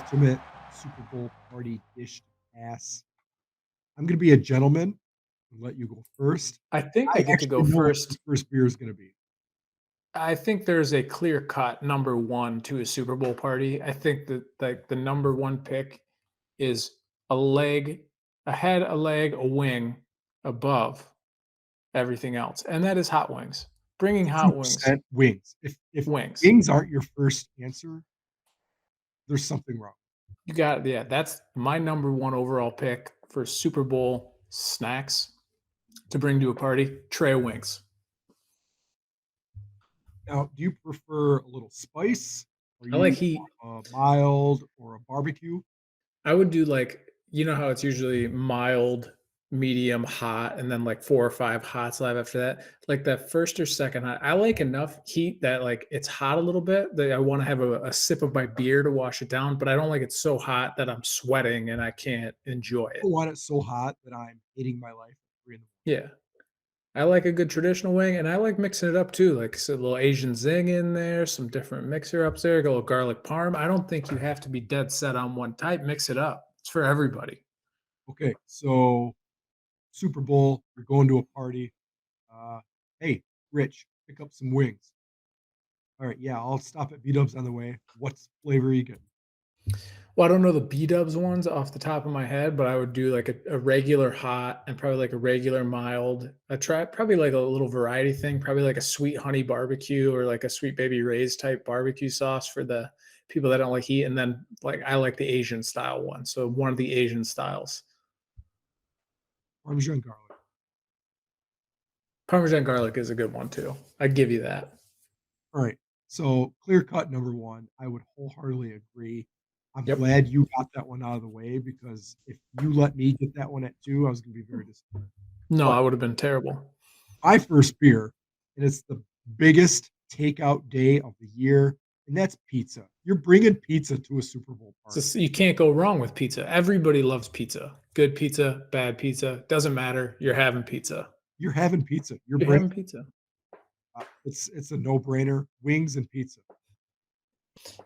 ultimate Super Bowl party dish to pass. I'm gonna be a gentleman and let you go first. I think I I get to go actually know what your first. first beer is gonna be. I think there's a clear cut number 1 to a Super Bowl party. I think that, like, the number 1 pick is a leg, a head, a leg, a wing above everything else, and that is hot wings. Bringing hot wings 100% wings. If wings. wings aren't your first answer, there's something wrong. You got yeah, that's my number 1 overall pick for Super Bowl snacks to bring to a party, tray of wings. Now, do you prefer a little spice? Are I like you heat. more of a mild or a barbecue? I would do, like, you know how it's usually mild, medium, hot, and then, like, 4 or 5 hots live after that? Like, that 1st or 2nd hot I like enough heat that, like, it's hot a little bit, that I wanna have a sip of my beer to wash it down, but I don't like it so hot that I'm sweating and I can't enjoy I it. want it so hot that I'm hating my life at 3 in the Yeah. I like a good traditional wing, and I like mixing it up too, like, so a little Asian zing in there, some different mixer ups there, a little garlic parm. I don't think you have to be dead set on one type, mix it up. It's for everybody. Okay, so Super Bowl, you're going to a party. Uh, "Hey, Rich, pick up some wings." "Alright, yeah, I'll stop at B-Dubs on the way. What's flavor are you getting?" Well, I don't know the B-dubs ones off the top of my head, but I would do like a regular hot and probably like a regular mild. I try probably like a little variety thing, probably like a sweet honey barbecue or like a sweet baby Ray's type barbecue sauce for the people that don't like heat. And then like I like the Asian style one. So one of the Asian styles. Parmesan garlic. Parmesan garlic is a good one too. I'd give you that. Alright, so clear cut number 1, I would wholeheartedly agree. I'm Yep. glad you got that one out of the way because if you let me get that one at 2, I was gonna be very disappointed. No, But I would have been terrible. my first beer, and it's the biggest takeout day of the year, and that's pizza. You're bringing pizza to a Super Bowl So party. you can't go wrong with pizza. Everybody loves pizza. Good pizza, bad pizza, doesn't matter. You're having pizza. You're having pizza. You're You're bringing having pizza. it's a no-brainer. Wings and pizza.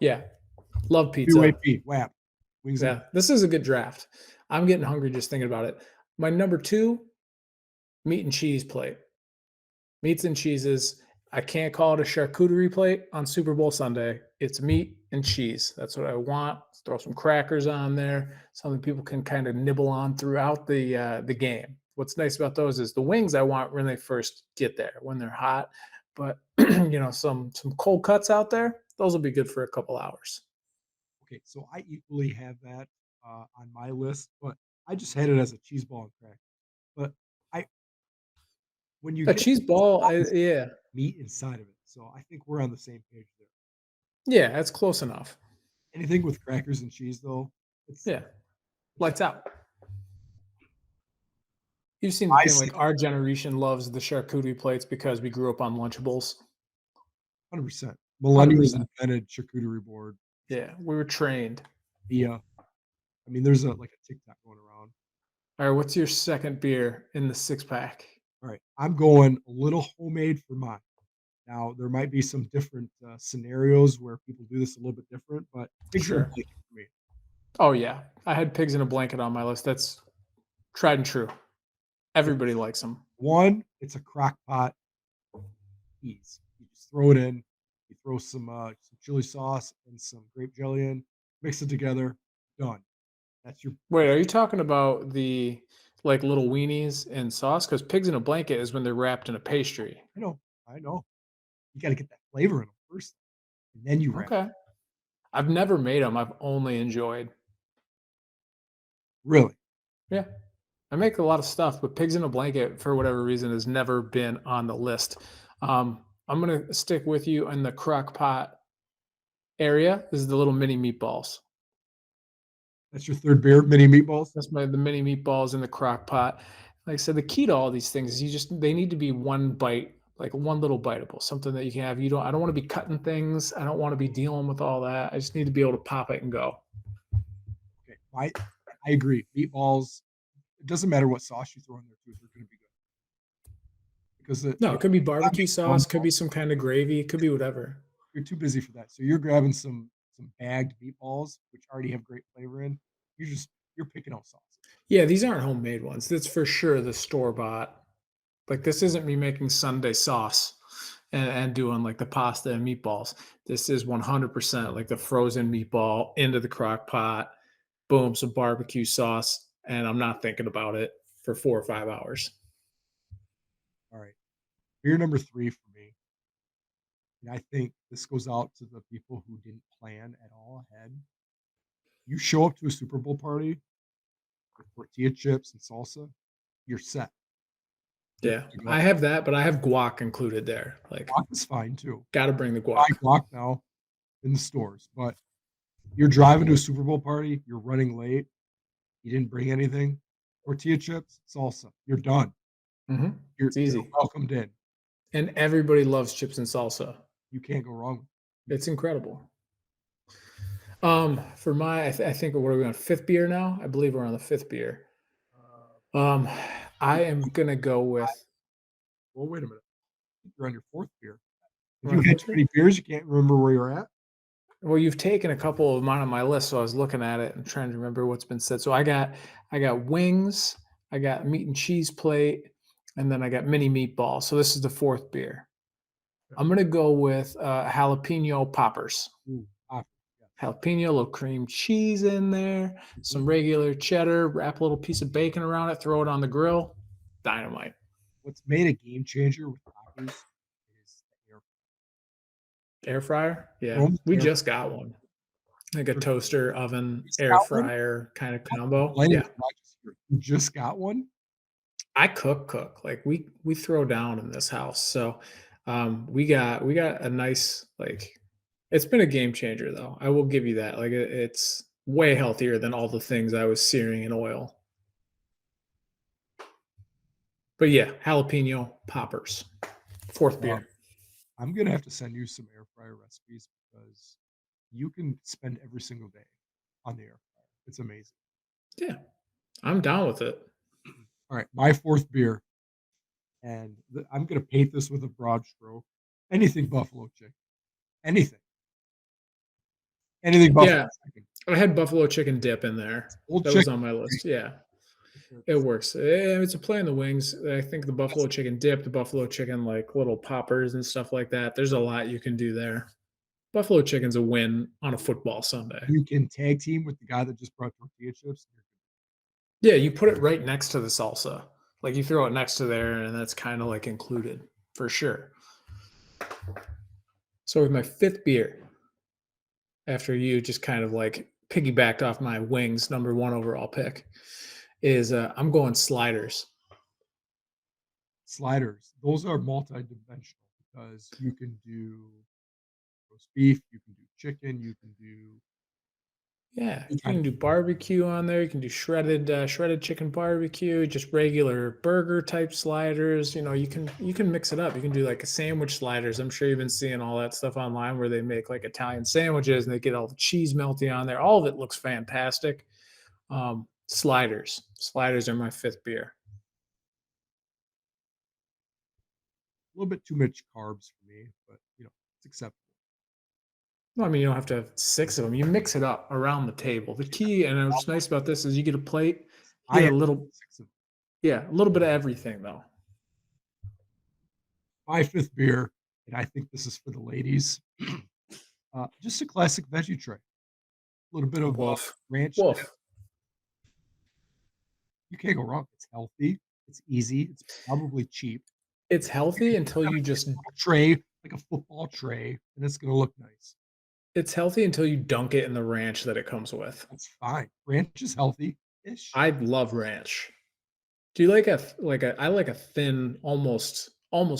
Yeah, love pizza. WAP, WAP. Wings and Yeah, this is a good draft. I'm getting hungry just thinking about it. My number 2, meat and cheese plate. Meats and cheeses. I can't call it a charcuterie plate on Super Bowl Sunday. It's meat and cheese. That's what I want. Throw some crackers on there, something people can kind of nibble on throughout the game. What's nice about those is the wings I want when they first get there, when they're hot. But some cold cuts out there, those will be good for a couple hours. okay, so I equally have that, on my list, but I just had it as a cheese ball and cracker. But I when you A get cheese it's ball, obviously yeah, meat inside of it, so I think we're on the same page there. yeah, that's close enough. Anything with crackers and cheese, though, it's Yeah, it's lights out. You've seen the I thing, say like, our generation loves the charcuterie plates because we grew up on Lunchables. 100%. Millennials 100%. invented charcuterie board, Yeah, we were trained. via I mean, there's like a TikTok going around. Alright, what's your 2nd beer in the 6-pack? Alright, I'm going a little homemade for mine. Now, there might be some different, scenarios where people do this a little bit different, but pigs in a Sure. blanket for me. Oh, yeah. I had pigs in a blanket on my list. That's tried and true. Everybody It's likes them. 1, it's a crock pot ease. You just throw it in, you throw some chili sauce and some grape jelly in, mix it together, done. Wait, That's are you talking about the, like, little weenies and sauce? Because pigs in a blanket is when they're wrapped in a pastry. I know, I know. You gotta get that flavor in them first, and then you wrap it. Okay. I've never made them. 'em, I've only enjoyed. Really? Yeah. I make a lot of stuff, but pigs in a blanket, for whatever reason, has never been on the list. I'm gonna stick with you in the crock pot area. This is the little mini meatballs. That's your 3rd beer, mini meatballs? That's the mini meatballs in the crock pot. Like I said, the key to all these things is they need to be one bite, like one little biteable, something that you can have. I don't want to be cutting things. I don't want to be dealing with all that. I just need to be able to pop it and go. Okay, I agree. Meatballs, it doesn't matter what sauce you throw in there too, they're gonna be good because No, it could be you're not barbecue making one sauce, could sauce, be some kind of gravy, it could be whatever. you're too busy for that, so you're grabbing some some bagged meatballs, which already have great flavor in. You're picking out sauces. Yeah, these aren't homemade ones. That's for sure the store bought. Like this isn't me making Sunday sauce and doing like the pasta and meatballs. This is 100% like the frozen meatball into the crock pot, boom, some barbecue sauce, and I'm not thinking about it for 4 or 5 hours. All right. Beer number 3 for me, and I think this goes out to the people who didn't plan at all ahead. You show up to a Super Bowl party with tortilla chips and salsa, you're set. You're Yeah, good to go. I have that, but I have guac included there. Like, Guac is fine too. got to bring the Buy guac. guac now in the stores, but you're driving to a Super Bowl party, you're running late, you didn't bring anything, tortilla chips, salsa, you're done. It's You're easy, welcomed in. and everybody loves chips and salsa. You can't go wrong. It's incredible. For my, I think what are we on fifth beer now? I believe we're on the fifth beer. Uh, Um, I am gonna go with. well, wait a minute. You're on your 4th beer. Have We're on you had fourth too beer? many beers you can't remember where you're at? Well, you've taken a couple of mine on my list, so I was looking at it and trying to remember what's been said. So I got wings, I got meat and cheese plate, and then I got mini meatball. So this is the fourth beer. I'm gonna go with jalapeno poppers. Ooh, ah, yeah. Jalapeno, a little cream cheese in there, some Mhm. regular cheddar, wrap a little piece of bacon around it, throw it on the grill. Dynamite. What's made a game changer with poppers is the Air fryer? Yeah. Rome's We air just got one. Like a fryer. toaster, oven, You just air got one? fryer kind of That's combo. blaming Yeah. what I just heard. You just got one? I cook. Like we throw down in this house. So we got a nice like it's been a game changer though. I will give you that. Like it's way healthier than all the things I was searing in oil. But yeah, jalapeno poppers. Fourth Um, beer. I'm gonna have to send you some air fryer recipes because you can spend every single day on the air fryer. It's amazing. Yeah. I'm down with it. All right, my 4th beer, and I'm gonna paint this with a broad stroke. Anything buffalo chicken. Anything. Anything buffalo Yeah. chicken. I had buffalo chicken dip in there. Old That was chicken. on my list. Yeah. It It's works. It's a play on the wings. I think the buffalo just chicken dip, the buffalo chicken like little poppers and stuff like that. There's a lot you can do there. Buffalo chicken's a win on a football Sunday. you can tag team with the guy that just brought tortilla chips. Yeah, you put it right next to the salsa. Like you throw it next to there, and that's kind of like included for sure. So with my fifth beer, after you just kind of like piggybacked off my wings number one overall pick, is I'm going sliders. Sliders, those are multi-dimensional because you can do roast beef, you can do chicken, Yeah, any you kind can of do barbecue on there. You can do shredded chicken barbecue, just regular burger type sliders. You know, you can mix it up. You can do like a sandwich sliders. I'm sure you've been seeing all that stuff online where they make like Italian sandwiches and they get all the cheese melty on there. All of it looks fantastic. Sliders are my fifth beer. a little bit too much carbs for me, but it's acceptable. Well, I mean, you don't have to have six of them. You mix it up around the table. The key, and what's nice about this is you get a plate, I you have get a little, 6 of them. yeah, a little bit of everything though. My 5th beer, and I think this is for the ladies, just a classic veggie tray. A little bit of, Woof, ranch dip. woof. You can't go wrong. It's healthy, it's easy, it's probably cheap. It's You healthy can put until it on you a just nice little tray, like a football tray, and it's gonna look nice. It's healthy until you dunk it in the ranch that it comes with. That's fine. Ranch is healthy-ish. I love ranch. Do you like I like a thin, almost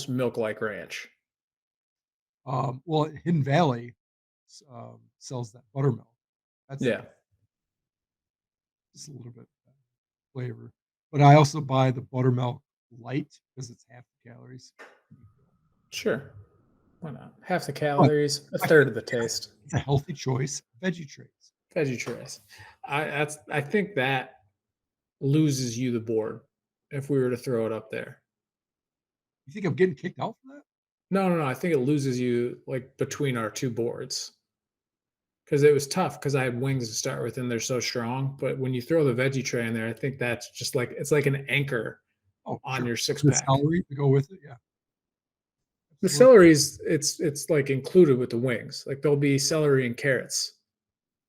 milk-like ranch. Well, Hidden Valley sells that buttermilk. That's Yeah, just a little bit flavor. But I also buy the buttermilk light because it's half the calories. sure. Why not? Half the But calories, a my third 5th of the beer, taste. it's a healthy choice, veggie trays. Veggie trays. I think that loses you the board if we were to throw it up there. You think I'm getting kicked out for that? No, no, no. I think it loses you like between our two boards because it was tough because I had wings to start with and they're so strong. But when you throw the veggie tray in there, I think that's just like it's like an anchor Oh, on sure. your six The pack. celery to go with it, yeah, The absolutely. celery's it's like included with the wings. Like there'll be celery and carrots.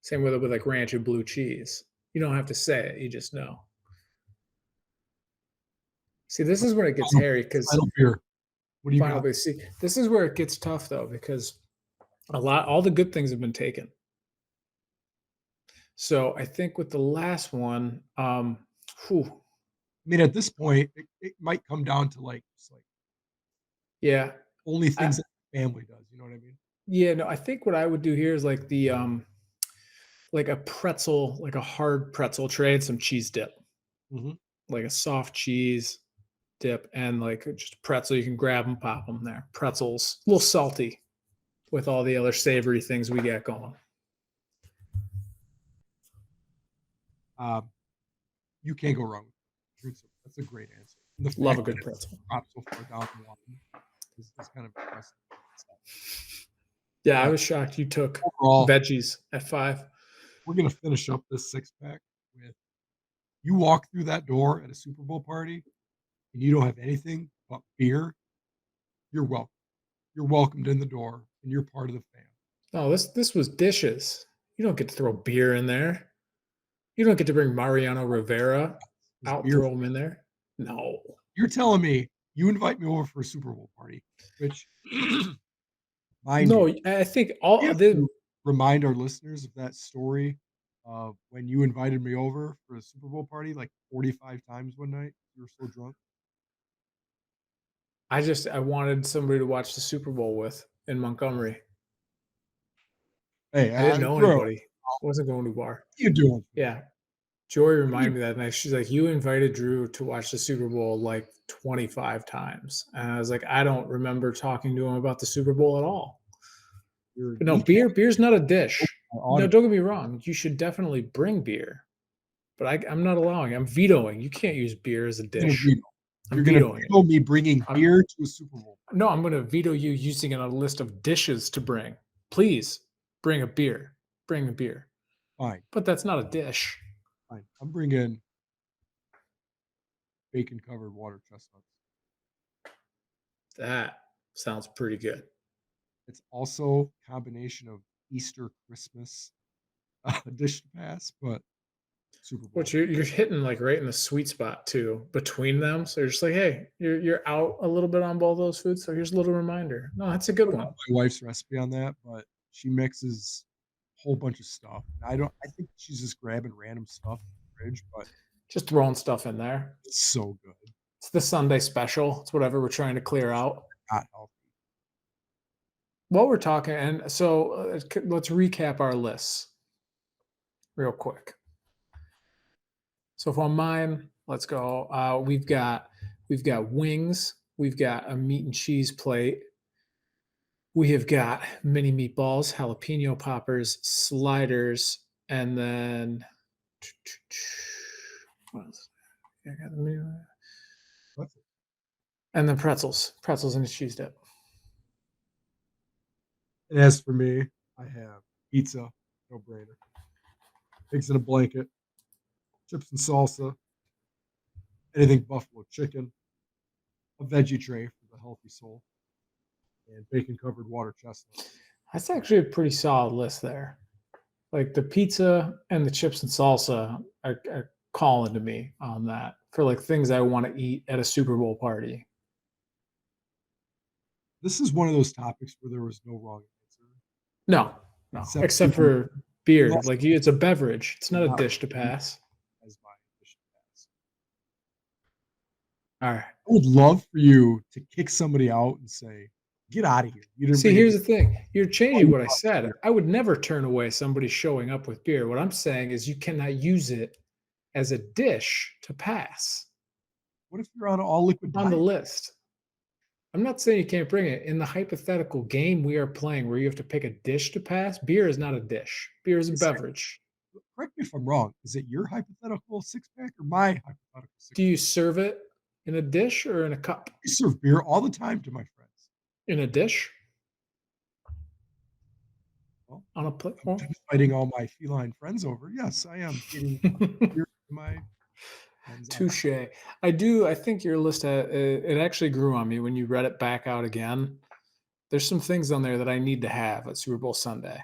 Same with like ranch and blue cheese. You don't have to say it, you just know. See, this What's is when it the gets hairy because final beer? What do you final got? base. See, this is where it gets tough though, because all the good things have been taken. So I think with the last one, whew, I mean, at this point, it might come down to, like, just, like, yeah, only I, things that the family does, you know what I mean? yeah, no, I think what I would do here is like like a pretzel, like a hard pretzel tray and some cheese dip, Mhm. like a soft cheese dip and like just pretzel. You can grab them, pop them there. Pretzels, a little salty with all the other savory things we got going. Um, you can't go wrong with that. That's a great answer. And the Love fact a that good it's pretzel. dropped so far down the line is kind of impressive in itself. Yeah, I But was shocked you took overall, veggies at 5. we're gonna finish up this six-pack with you walk through that door at a Super Bowl party and you don't have anything but beer, you're welcome. You're welcomed in the door, and you're part of the fam. Oh, this was dishes. You don't get to throw beer in there. You don't get to bring Mariano Rivera It's out, beer. throw him in there. No. You're telling me you invite me over for a Super Bowl party, which, mind No, you, I think we all have the to remind our listeners of that story of when you invited me over for a Super Bowl party like 45 times one night. You were so drunk. I wanted somebody to watch the Super Bowl with in Montgomery. Hey, I didn't know bro, what anybody. I wasn't going to a bar. are you doing for me? Yeah. Joy What are you reminded me that night. She's like, "You invited Drew to watch the Super Bowl like 25 times." And I was like, "I don't remember talking to him about the Super Bowl at all." You're But no, kneecapping beer's not a my dish. No, audience. don't get me wrong. You should definitely bring beer, but I'm not allowing. I'm vetoing. You can't use beer as a You're gonna dish. veto. I'm You're gonna vetoing it. veto me bringing I'm beer to a Super Bowl. no, I'm going to veto you using it on a list of dishes to bring. Please bring a beer. Bring a beer. Fine, But that's not a dish. fine. I'm bringing bacon covered water chestnuts. That sounds pretty good. It's also a combination of Easter, Christmas, dish to pass, but Super Which Bowl. you're hitting like right in the sweet spot too between them. So you're just like, hey, you're out a little bit on both those foods. So here's a little reminder. No, that's a I good don't one. have my wife's recipe on that, but she mixes a whole bunch of stuff. I think she's just grabbing random stuff in the fridge, but Just throwing stuff in there. it's so good. It's the Sunday special. It's whatever we're trying to clear out. Not healthy. While we're talking, and so let's recap our lists real quick. So for mine, let's go. We've got wings. We've got a meat and cheese plate. We have got mini meatballs, jalapeno poppers, sliders, and then what else? I got the That's it. and then pretzels and a cheese dip. And as for me, I have pizza, no brainer. Eggs in a blanket, chips and salsa, anything buffalo chicken, a veggie tray for the healthy soul, and bacon covered water chestnuts. That's actually a pretty solid list there. Like the pizza and the chips and salsa are calling to me on that for like things I want to eat at a Super Bowl party. This is one of those topics where there was no wrong answer, No, no, except except you for beer. lost Like it's a beverage. It's not a not dish to pass. as my dish pass. All right. I would love for you to kick somebody out and say, "Get out of here! You didn't See, bring a here's dish." the thing. You're All changing you what I brought was said. beer. I would never turn away somebody showing up with beer. What I'm saying is you cannot use it as a dish to pass What if you're on an all liquid on the diet? list. I'm not saying you can't bring it. In the hypothetical game we are playing where you have to pick a dish to pass, beer is not a dish. Beer is a Is beverage. correct me if I'm wrong. Is it your hypothetical six pack or my hypothetical Do six you pack? serve it in a dish or in a cup? I serve beer all the time to my friends. In a dish? Well, on a I'm platform. inviting all my feline friends over. Yes, I am getting beer to my friends on Touche. I think your list, it actually grew on me when you read it back out again. There's some things on there that I need to have at Super Bowl Sunday.